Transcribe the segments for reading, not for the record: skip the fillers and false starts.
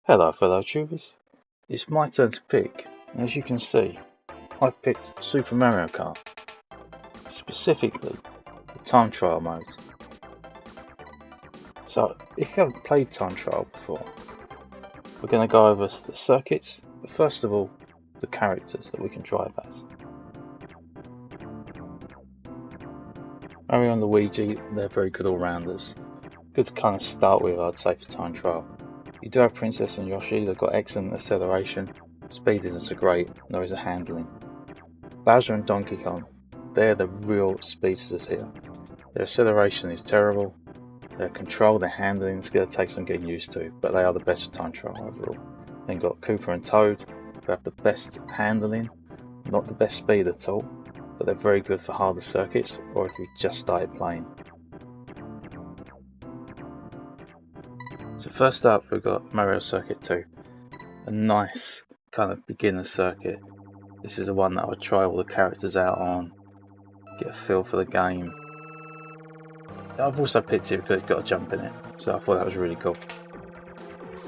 Hello fellow tubers, it's my turn to pick, and as you can see, I've picked Super Mario Kart, specifically the time trial mode. So if you haven't played time trial before, we're going to go over the circuits, but first of all, the characters that we can drive as. Mario and Luigi, they're very good all-rounders. Good to kind of start with, I'd say, for time trial. You do have Princess and Yoshi, they've got excellent acceleration, speed isn't so great, nor is the handling. Bowser and Donkey Kong, they're the real speedsters here. Their acceleration is terrible, their control, their handling is going to take some getting used to, but they are the best time trial overall. Then got Koopa and Toad, who have the best handling, not the best speed at all, but they're very good for harder circuits or if you've just started playing. So first up we've got Mario Circuit 2, a nice kind of beginner circuit. This is the one that I would try all the characters out on, get a feel for the game. I've also picked it because it's got a jump in it, so I thought that was really cool.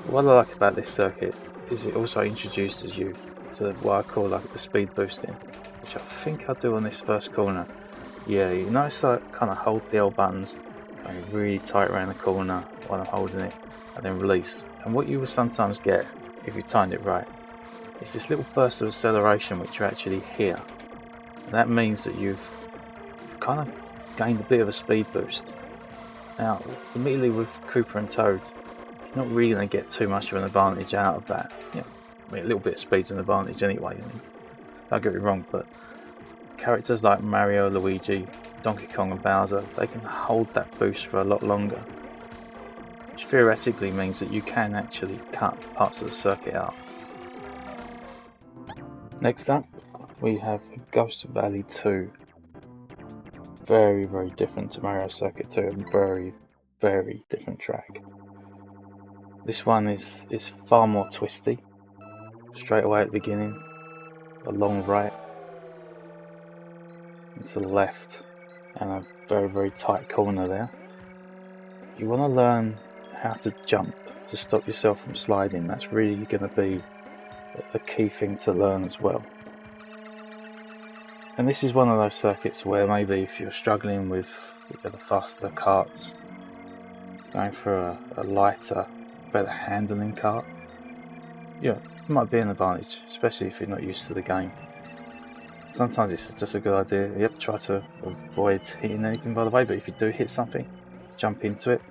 What I like about this circuit is it also introduces you to what I call like the speed boosting, which I think I do on this first corner. Yeah, you notice I kind of hold the L buttons, going really tight around the corner while I'm holding it, and then release. And what you will sometimes get, if you timed it right, is this little burst of acceleration which you actually hear. And that means that you've kind of gained a bit of a speed boost. Now, immediately with Koopa and Toad, you're not really going to get too much of an advantage out of that. You know, I mean, a little bit of speed's an advantage anyway. I mean, don't get me wrong, but characters like Mario, Luigi, Donkey Kong and Bowser, they can hold that boost for a lot longer, which theoretically means that you can actually cut parts of the circuit out. Next up, we have Ghost Valley 2. Very, very different to Mario Circuit 2, and very, very different track. This one is far more twisty. Straight away at the beginning, a long right, and to the left, and a very, very tight corner there. You want to learn how to jump to stop yourself from sliding. That's really going to be a key thing to learn as well. And this is one of those circuits where maybe if you're struggling with the faster karts, going for a lighter, better handling kart, yeah, it might be an advantage, especially if you're not used to the game. Sometimes it's just a good idea, yep, try to avoid hitting anything by the way, but if you do hit something, jump into it.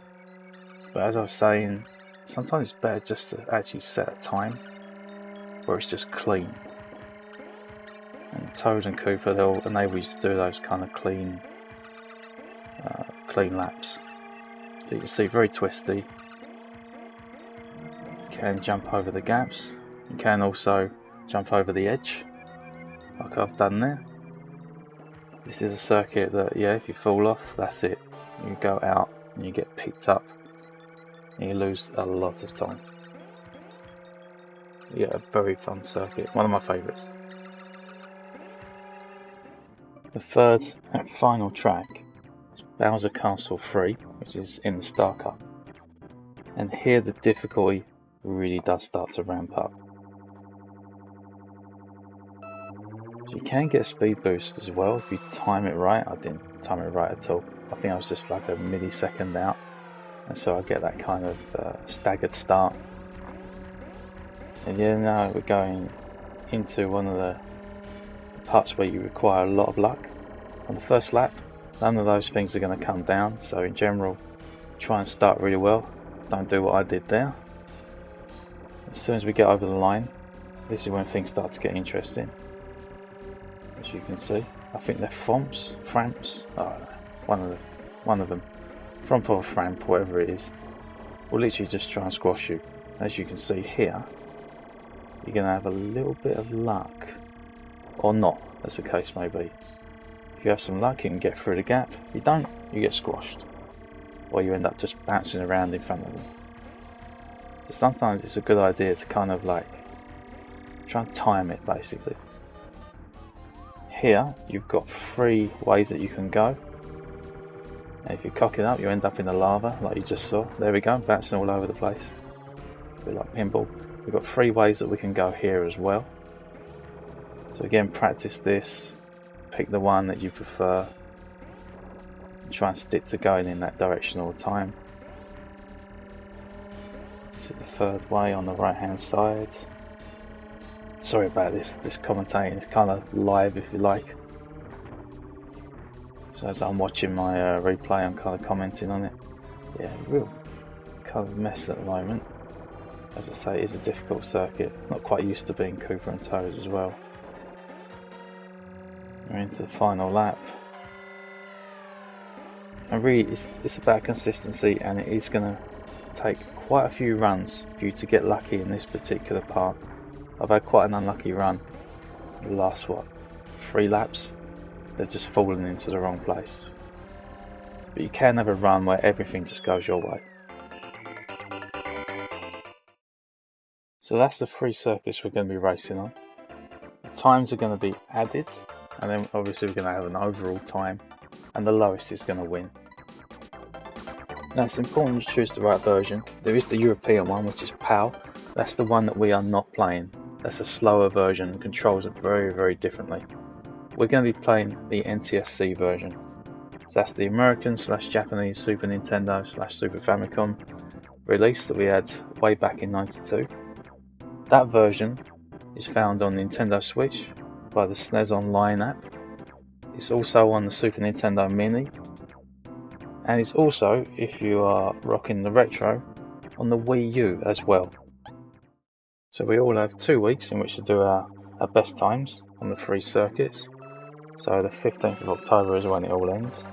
But as I was saying, sometimes it's better just to actually set a time where it's just clean. And Toad and Koopa, they'll enable you to do those kind of clean laps. So you can see, very twisty. You can jump over the gaps. You can also jump over the edge, like I've done there. This is a circuit that, yeah, if you fall off, that's it. You go out and you get picked up and you lose a lot of time. Yeah, a very fun circuit, one of my favourites. The third and final track is Bowser Castle 3, which is in the Star Cup. And here the difficulty really does start to ramp up. So you can get a speed boost as well if you time it right. I didn't time it right at all. I think I was just like a millisecond out, and so I get that kind of staggered start. And yeah, now we're going into one of the parts where you require a lot of luck. On the first lap, none of those things are going to come down, so in general, try and start really well. Don't do what I did there. As soon as we get over the line, this is when things start to get interesting. As you can see, I think they're Framps, oh, one of them, Fromp or Framp, whatever it is, will literally just try and squash you. As you can see here, you're going to have a little bit of luck, or not, as the case may be. If you have some luck, you can get through the gap. If you don't, you get squashed, or you end up just bouncing around in front of them. So sometimes it's a good idea to kind of like try and time it, basically. Here you've got 3 ways that you can go, and if you cock it up, you end up in the lava like you just saw. There we go, bouncing all over the place. bit like pinball. We've got 3 ways that we can go here as well. So again, practice this, pick the one that you prefer, and try and stick to going in that direction all the time. This is the 3rd way on the right hand side. Sorry about this commentating, it's kind of live if you like. So as I'm watching my replay, I'm kind of commenting on it. Yeah, real kind of mess at the moment. As I say, it is a difficult circuit. Not quite used to being Koopa and Toad as well. We're into the final lap. And really, it's about consistency, and it is going to take quite a few runs for you to get lucky in this particular part. I've had quite an unlucky run. The last 3 laps, they've just fallen into the wrong place. But you can have a run where everything just goes your way. So that's the 3 circuits we're going to be racing on. The times are going to be added, and then obviously we're going to have an overall time, and the lowest is going to win. Now it's important to choose the right version. There is the European one, which is PAL. That's the one that we are not playing. That's a slower version and controls it very, very differently. We're going to be playing the NTSC version. So that's the American / Japanese Super Nintendo / Super Famicom release that we had way back in '92. That version is found on Nintendo Switch by the SNES Online app. It's also on the Super Nintendo Mini, and it's also, if you are rocking the retro, on the Wii U as well. So we all have 2 weeks in which to do our best times on the 3 circuits. So the 15th of October is when it all ends.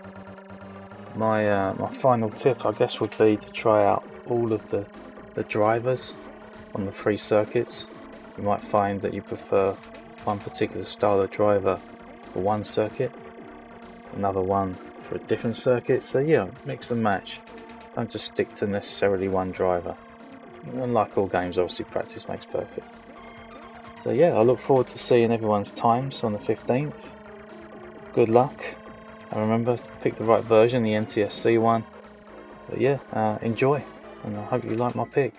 My final tip, I guess, would be to try out all of the drivers on the 3 circuits. You might find that you prefer one particular style of driver for one circuit, another one for a different circuit. So yeah, mix and match. Don't just stick to necessarily one driver. And like all games, obviously practice makes perfect. So yeah, I look forward to seeing everyone's times on the 15th. Good luck, and remember to pick the right version, the NTSC one. But yeah, enjoy, and I hope you like my pick.